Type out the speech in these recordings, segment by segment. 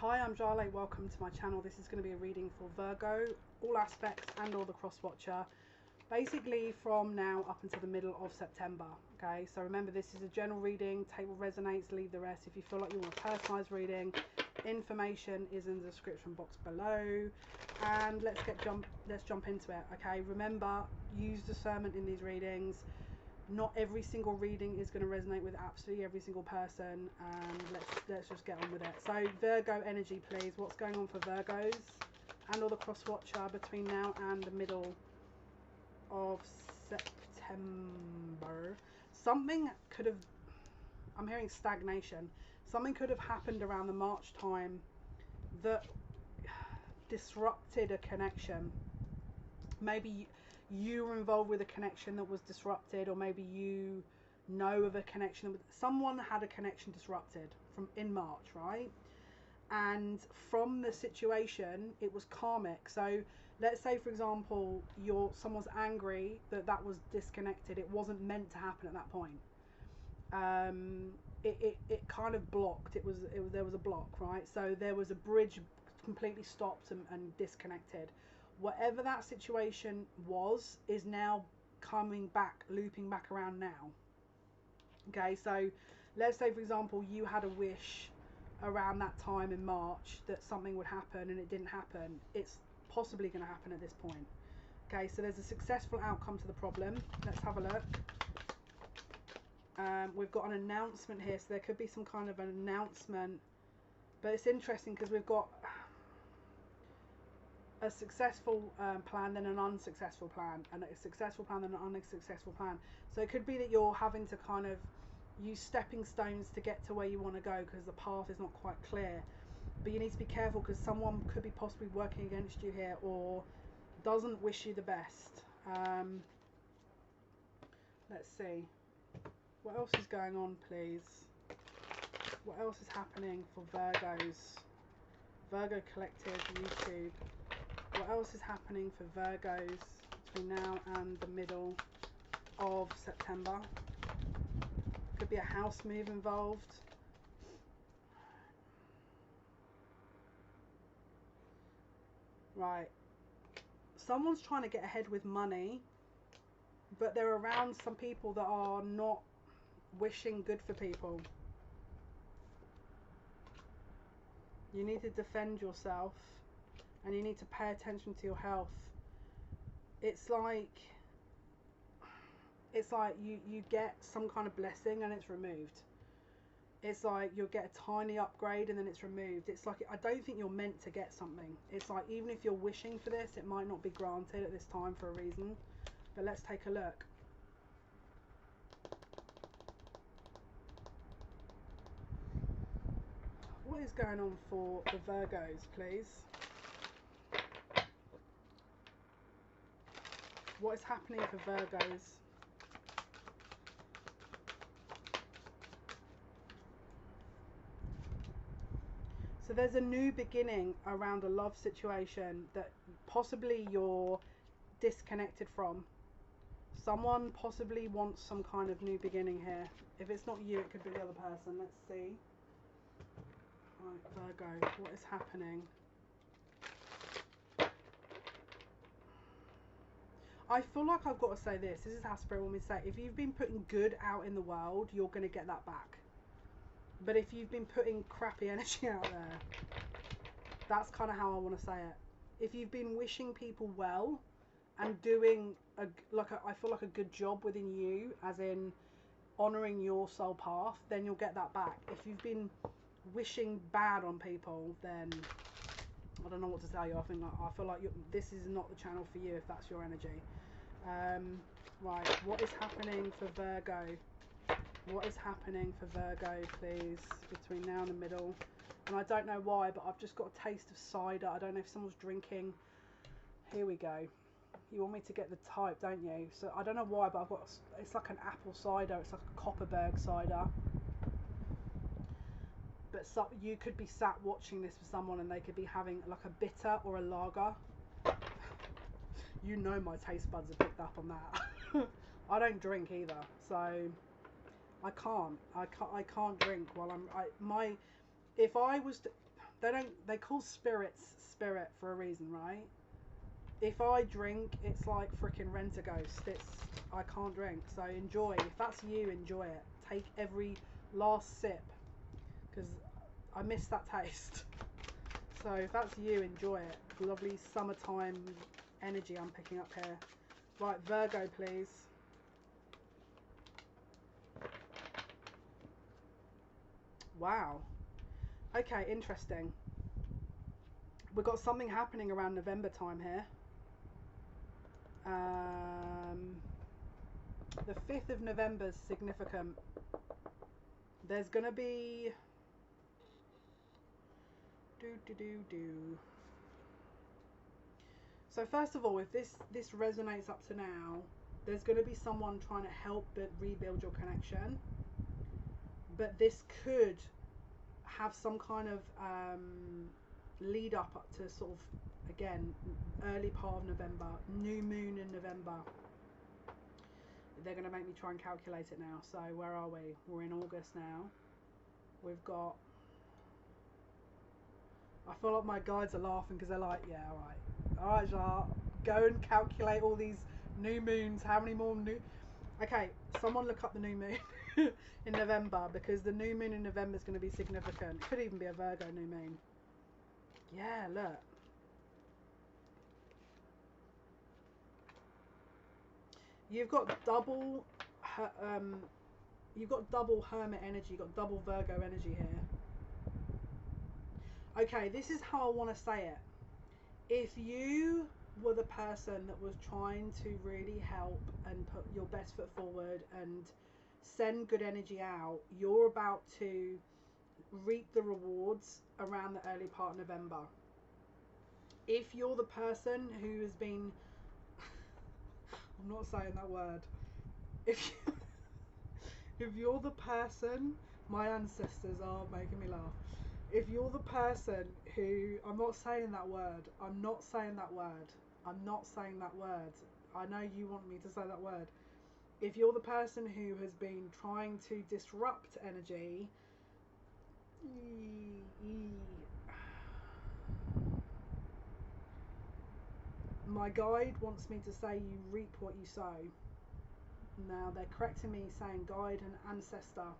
Hi, I'm Jale. Welcome to my channel. This is going to be a reading for Virgo, all aspects and all the cross-watcher, basically from now up until the middle of September. Okay, so remember, this is a general reading. Take what resonates, leave the rest. If you feel like you want a personalised reading, information is in the description box below. And let's jump into it. Okay, remember, use discernment in these readings. Not every single reading is going to resonate with absolutely every single person, and let's just get on with it. So Virgo energy, please. What's going on for Virgos and all the cross-watcher between now and the middle of September? Something could have, I'm hearing stagnation. Something could have happened around the March time that disrupted a connection. Maybe you were involved with a connection that was disrupted, or maybe you know of a connection that someone had a connection disrupted in March, right? And from the situation, it was karmic. So let's say, for example, someone's angry that was disconnected. It wasn't meant to happen at that point. It kind of blocked. There was a block, right? So there was a bridge completely stopped and disconnected. Whatever that situation was is now coming back, looping back around now. Okay, so let's say, for example, you had a wish around that time in March that something would happen and it didn't happen. It's possibly going to happen at this point. Okay, so there's a successful outcome to the problem. Let's have a look. We've got an announcement here, so there could be some kind of an announcement, but it's interesting because we've got a successful plan, then an unsuccessful plan, and a successful plan, then an unsuccessful plan. So it could be that you're having to kind of use stepping stones to get to where you want to go because the path is not quite clear. But you need to be careful because someone could be possibly working against you here or doesn't wish you the best. Let's see. What else is going on, please? What else is happening for Virgos? Virgo Collective, YouTube. What else is happening for Virgos between now and the middle of September? Could be a house move involved. Right. Someone's trying to get ahead with money, but they're around some people that are not wishing good for people. You need to defend yourself. And you need to pay attention to your health. It's like you get some kind of blessing and it's removed. It's like you'll get a tiny upgrade and then it's removed. It's like, I don't think you're meant to get something. It's like, even if you're wishing for this, it might not be granted at this time for a reason. But let's take a look. What is going on for the Virgos, please? What is happening for Virgos? So there's a new beginning around a love situation that possibly you're disconnected from. Someone possibly wants some kind of new beginning here. If it's not you, it could be the other person. Let's see. Right, Virgo, what is happening? I feel like I've got to say this. This is how Spirit want me to say it. If you've been putting good out in the world, you're going to get that back. But if you've been putting crappy energy out there, that's kind of how I want to say it. If you've been wishing people well and doing I feel like a good job within you, as in honouring your soul path, then you'll get that back. If you've been wishing bad on people, then I don't know what to tell you. I feel like this is not the channel for you if that's your energy. Right, what is happening for Virgo? What is happening for Virgo, please, between now and the middle? And I don't know why, but I've just got a taste of cider. I don't know if someone's drinking. Here we go. You want me to get the type, don't you? So I don't know why, but I've got, it's like an apple cider. It's like a Copperberg cider. But you could be sat watching this with someone and they could be having like a bitter or a lager. You know my taste buds have picked up on that. I don't drink either, so I can't drink while if I was to, they call spirits spirit for a reason, right? If I drink, it's like freaking Rent a Ghost. I can't drink, so enjoy. If that's you, enjoy it. Take every last sip, because I miss that taste. So if that's you, enjoy it. Lovely summertime energy I'm picking up here. Right, Virgo, please. Wow. Okay, interesting. We've got something happening around November time here. The 5th of November is significant. There's going to be... So first of all, if this resonates up to now, there's going to be someone trying to help but rebuild your connection. But this could have some kind of lead up to sort of, again, early part of November, new moon in November. They're going to make me try and calculate it now. So where are we? We're in August now. We've got... I feel like my guides are laughing because they're like, yeah, alright, Jale, go and calculate all these new moons. How many more new... Okay, someone look up the new moon in November, because the new moon in November is going to be significant. It could even be a Virgo new moon. Yeah, look. You've got double hermit energy, you've got double Virgo energy here. Okay, this is how I want to say it. If you were the person that was trying to really help and put your best foot forward and send good energy out, you're about to reap the rewards around the early part of November. If you're the person who has been... I'm not saying that word. If you're the person... My ancestors are making me laugh. If you're the person who... I'm not saying that word. I'm not saying that word. I'm not saying that word. I know you want me to say that word. If you're the person who has been trying to disrupt energy... My guide wants me to say you reap what you sow. Now they're correcting me saying guide and ancestor.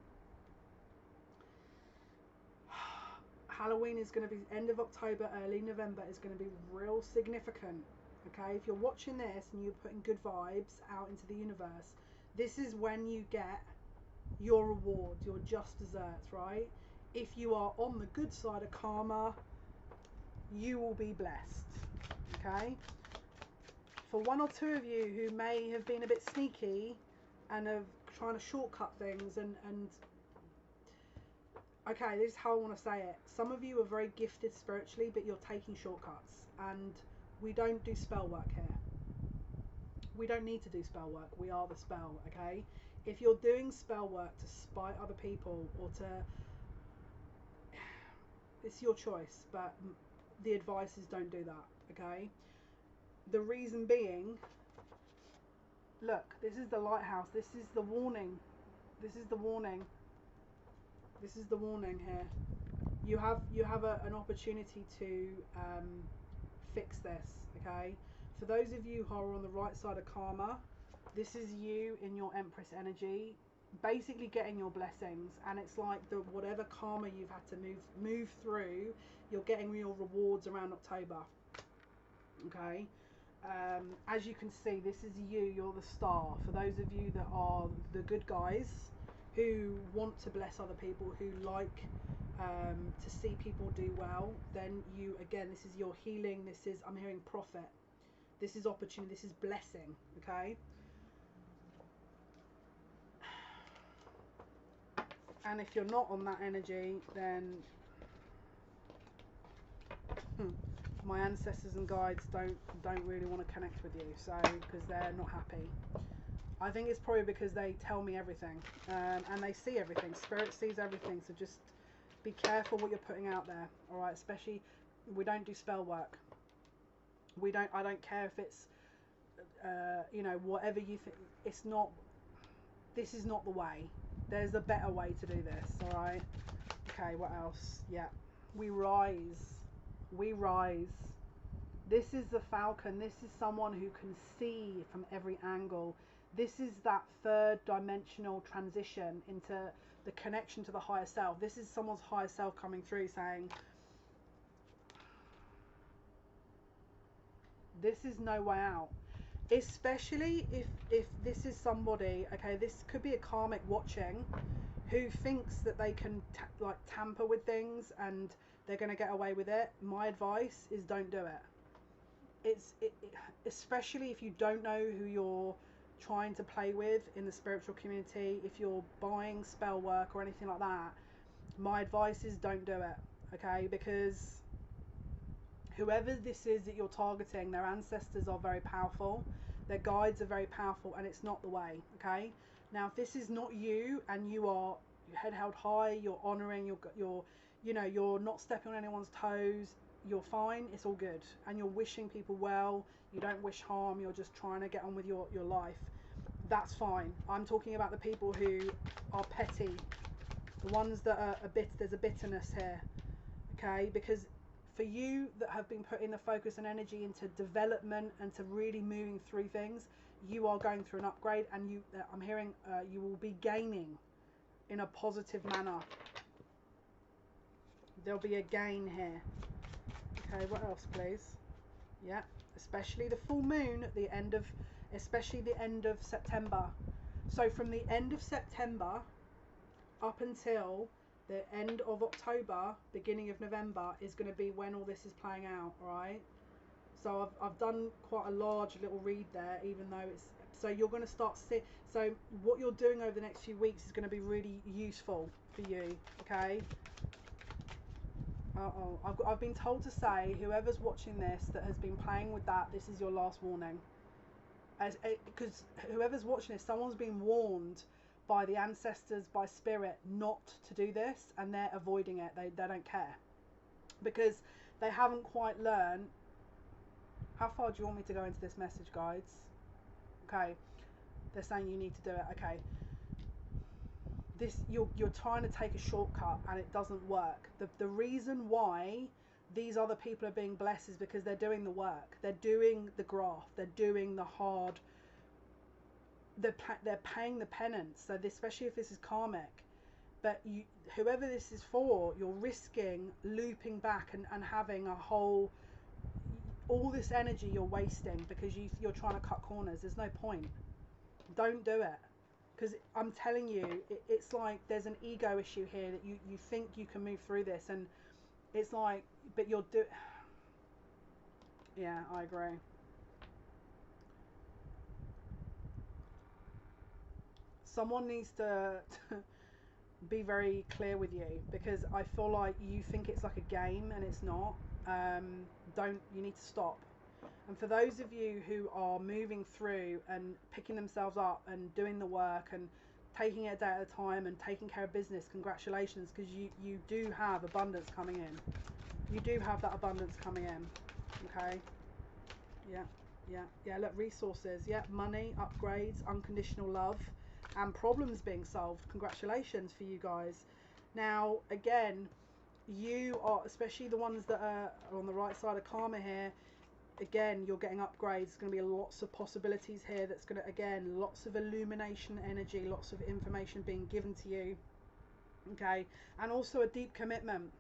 Halloween is going to be end of October, early November is going to be real significant. Okay, if you're watching this and you're putting good vibes out into the universe, this is when you get your reward, your just desserts, right? If you are on the good side of karma, you will be blessed. Okay? For one or two of you who may have been a bit sneaky and are trying to shortcut things and okay, this is how I want to say it. Some of you are very gifted spiritually, but you're taking shortcuts, and we don't do spell work here. We don't need to do spell work. We are the spell, okay? If you're doing spell work to spite other people or to... It's your choice, but the advice is don't do that, okay? The reason being, look, this is the lighthouse. This is the warning. This is the warning. This is the warning here. You have an opportunity to fix this, okay? For those of you who are on the right side of karma, this is you in your Empress energy, basically getting your blessings, and it's like the whatever karma you've had to move through, you're getting your rewards around October, okay? As you can see, this is you. You're the star. For those of you that are the good guys, who want to bless other people, who like to see people do well, then you, again, this is your healing, this is, I'm hearing profit, this is opportunity, this is blessing, okay? And if you're not on that energy, then my ancestors and guides don't really want to connect with you, so, because they're not happy. I think it's probably because they tell me everything, and they see everything. Spirit sees everything, so just be careful what you're putting out there. All right, especially we don't do spell work. I don't care if it's you know, whatever you think. It's not. This is not the way. There's a better way to do this. All right. Okay. What else? Yeah. We rise. We rise. This is the falcon. This is someone who can see from every angle. This is that third dimensional transition into the connection to the higher self. This is someone's higher self coming through saying, this is no way out. Especially if this is somebody, okay, this could be a karmic watching who thinks that they can like tamper with things and they're going to get away with it. My advice is don't do it. Especially if you don't know who you're trying to play with in the spiritual community, if you're buying spell work or anything like that, my advice is don't do it, okay? Because whoever this is that you're targeting, their ancestors are very powerful, their guides are very powerful, and it's not the way, okay? Now, if this is not you and you are your head held high, you're honoring, you're you know, you're not stepping on anyone's toes, you're fine, it's all good, and you're wishing people well, you don't wish harm, you're just trying to get on with your life, that's fine. I'm talking about the people who are petty, the ones that are a bit, there's a bitterness here, okay? Because for you that have been putting the focus and energy into development and to really moving through things, you are going through an upgrade, and I'm hearing you will be gaining in a positive manner. There'll be a gain here. Okay, what else, please? Yeah, especially the full moon at the end of, especially the end of September. So from the end of September up until the end of October, beginning of November is going to be when all this is playing out, right? So I've done quite a large little read there, even though it's, so you're going to start so what you're doing over the next few weeks is going to be really useful for you, okay? I've been told to say, whoever's watching this that has been playing with that, this is your last warning. Because whoever's watching this, someone's been warned by the ancestors, by spirit, not to do this, and they're avoiding it. They don't care because they haven't quite learned. How far do you want me to go into this message, guides? Okay, they're saying you need to do it. Okay, this you're trying to take a shortcut and it doesn't work. The reason why these other people are being blessed is because they're doing the work, they're doing the graft, they're doing the hard, they're paying the penance. So this, especially if this is karmic, but whoever this is for, you're risking looping back and having a whole, all this energy you're wasting because you're trying to cut corners. There's no point. Don't do it. Because I'm telling you, it's like there's an ego issue here that you think you can move through this, and it's like, but you're yeah, I agree. Someone needs to be very clear with you, because I feel like you think it's like a game and it's not. You need to stop. And for those of you who are moving through and picking themselves up and doing the work and taking it a day at a time and taking care of business, congratulations, because you do have abundance coming in. You do have that abundance coming in. Okay? Yeah, look, resources, yeah, money, upgrades, unconditional love, and problems being solved. Congratulations for you guys. Now, again, you are, especially the ones that are on the right side of karma here, again, you're getting upgrades. There's going to be lots of possibilities here. That's going to, again, lots of illumination energy, lots of information being given to you. Okay, and also a deep commitment.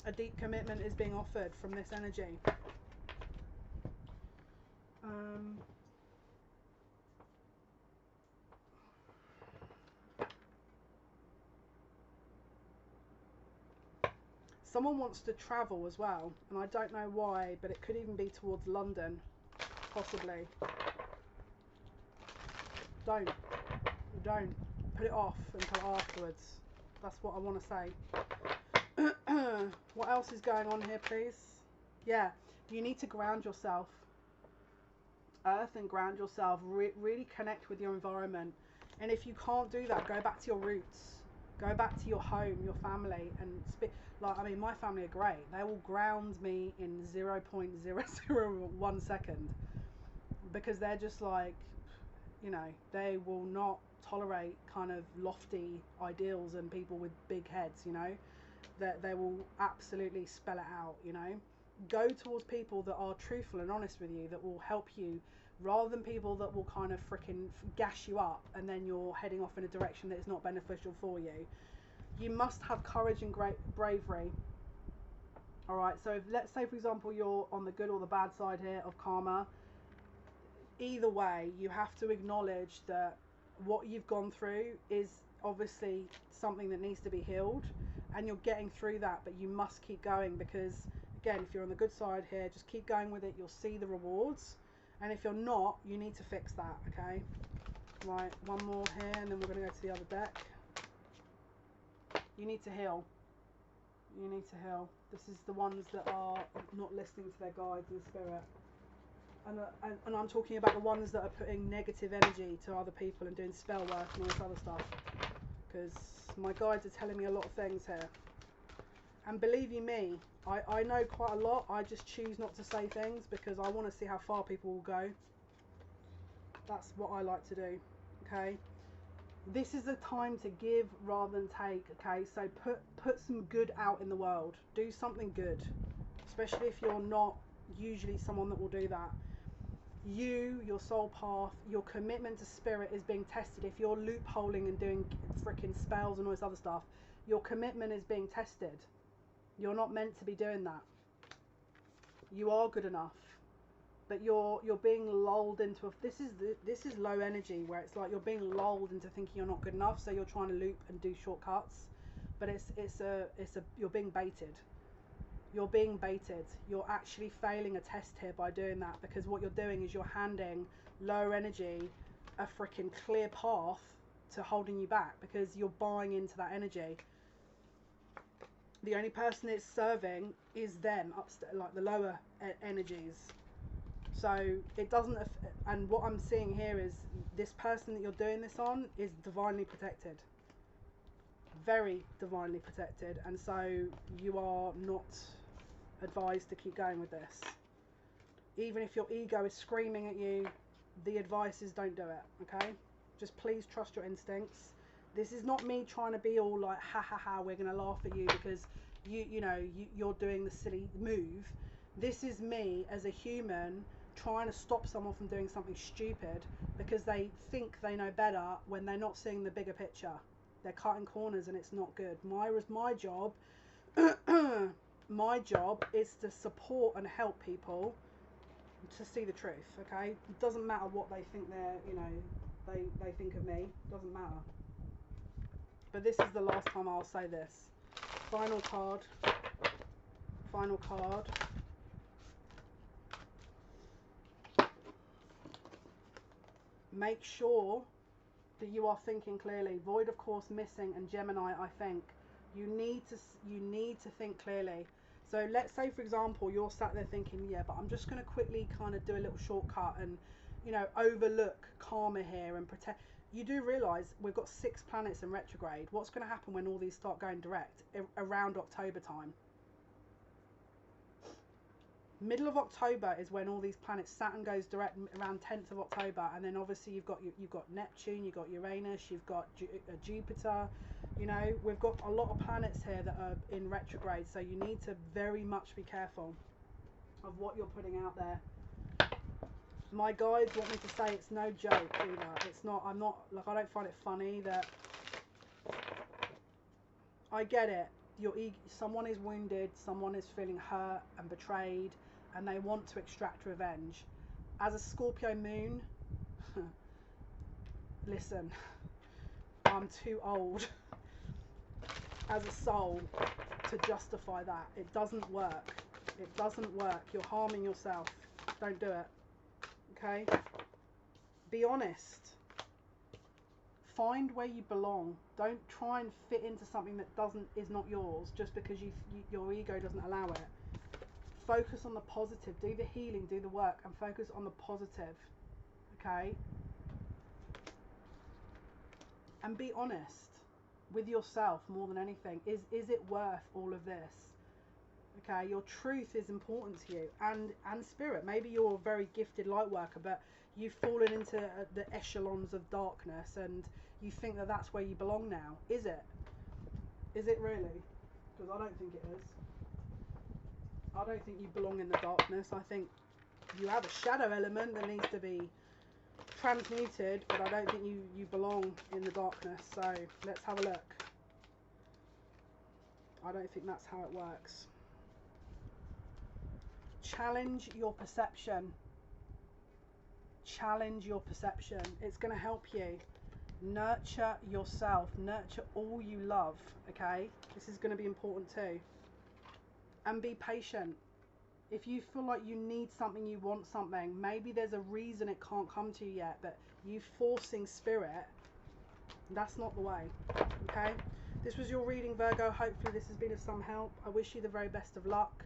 A deep commitment is being offered from this energy. Someone wants to travel as well, and I don't know why, but it could even be towards London, possibly. Don't put it off until afterwards. That's what I want to say. What else is going on here, please? Yeah, you need to ground yourself. Earth and ground yourself. Really connect with your environment. And if you can't do that, go back to your roots. Go back to your home, your family, and like, I mean, my family are great. They will ground me in 0.001 second, because they're just like, you know, they will not tolerate kind of lofty ideals and people with big heads, you know. that they will absolutely spell it out, you know. Go towards people that are truthful and honest with you, that will help you, rather than people that will kind of freaking gas you up and then you're heading off in a direction that is not beneficial for you. You must have courage and great bravery. All right, so if, let's say for example you're on the good or the bad side here of karma, either way you have to acknowledge that what you've gone through is obviously something that needs to be healed, and you're getting through that, but you must keep going, because again, if you're on the good side here, just keep going with it. You'll see the rewards, and if you're not, you need to fix that. Okay, right, one more here and then we're going to go to the other deck. You need to heal. You need to heal. This is the ones that are not listening to their guides and spirit. And I'm talking about the ones that are putting negative energy to other people and doing spell work and all this other stuff. Because my guides are telling me a lot of things here. And believe you me, I know quite a lot. I just choose not to say things because I want to see how far people will go. That's what I like to do. Okay. This is the time to give rather than take. Okay, so put some good out in the world. Do something good, especially if you're not usually someone that will do that. Your soul path, your commitment to spirit is being tested. If you're loopholing and doing freaking spells and all this other stuff, your commitment is being tested. You're not meant to be doing that. You are good enough, but you're being lulled into this is low energy, where it's like you're being lulled into thinking you're not good enough, so you're trying to loop and do shortcuts, but you're being baited. You're being baited. You're actually failing a test here by doing that, because what you're doing is you're handing lower energy a freaking clear path to holding you back, because you're buying into that energy. The only person it's serving is them upstairs, like the lower energies. So it doesn't, and what I'm seeing here is this person that you're doing this on is divinely protected. Very divinely protected, and so you are not advised to keep going with this. Even if your ego is screaming at you, the advice is don't do it, okay? Just please trust your instincts. This is not me trying to be all like, ha ha ha, we're going to laugh at you because you're doing the silly move. This is me as a human trying to stop someone from doing something stupid because they think they know better when they're not seeing the bigger picture. They're cutting corners and it's not good. My job my job is to support and help people to see the truth, okay? It doesn't matter what they think they think of me. It doesn't matter. But this is the last time I'll say this. Final card. Final card. Make sure that you are thinking clearly. Void, of course, missing, and Gemini, I think. You need to think clearly. So let's say, for example, you're sat there thinking, yeah, but I'm just going to quickly kind of do a little shortcut and, overlook karma here and protect. You do realise we've got 6 planets in retrograde. What's going to happen when all these start going direct around October time? Middle of October is when all these planets, Saturn goes direct around 10th of October, and then obviously you've got Neptune, you've got Uranus, you've got Jupiter. We've got a lot of planets here that are in retrograde, so you need to very much be careful of what you're putting out there. My guides want me to say it's no joke either. It's not. I don't find it funny that. I get it. Someone is wounded, someone is feeling hurt and betrayed, and they want to extract revenge. As a Scorpio moon, listen, I'm too old as a soul to justify that. It doesn't work. It doesn't work. You're harming yourself. Don't do it. Okay? Be honest. Find where you belong. Don't try and fit into something that is not yours just because your ego doesn't allow it. Focus on the positive. Do the healing, do the work, and focus on the positive. Okay? And be honest with yourself more than anything. Is it worth all of this? Okay, your truth is important to you, and spirit. Maybe you're a very gifted light worker, but you've fallen into the echelons of darkness, and you think that that's where you belong now. Is it? Is it really? because I don't think it is. I don't think you belong in the darkness. I think you have a shadow element that needs to be transmuted, but I don't think you belong in the darkness. So let's have a look. I don't think that's how it works. Challenge your perception. Challenge your perception. It's going to help you. Nurture yourself. Nurture all you love. Okay? This is going to be important too. And be patient. If you feel like you need something, you want something, maybe there's a reason it can't come to you yet, but you forcing spirit, that's not the way. Okay? This was your reading, Virgo. Hopefully this has been of some help. I wish you the very best of luck.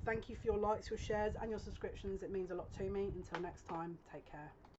Thank you for your likes, your shares, and your subscriptions. It means a lot to me. Until next time, take care.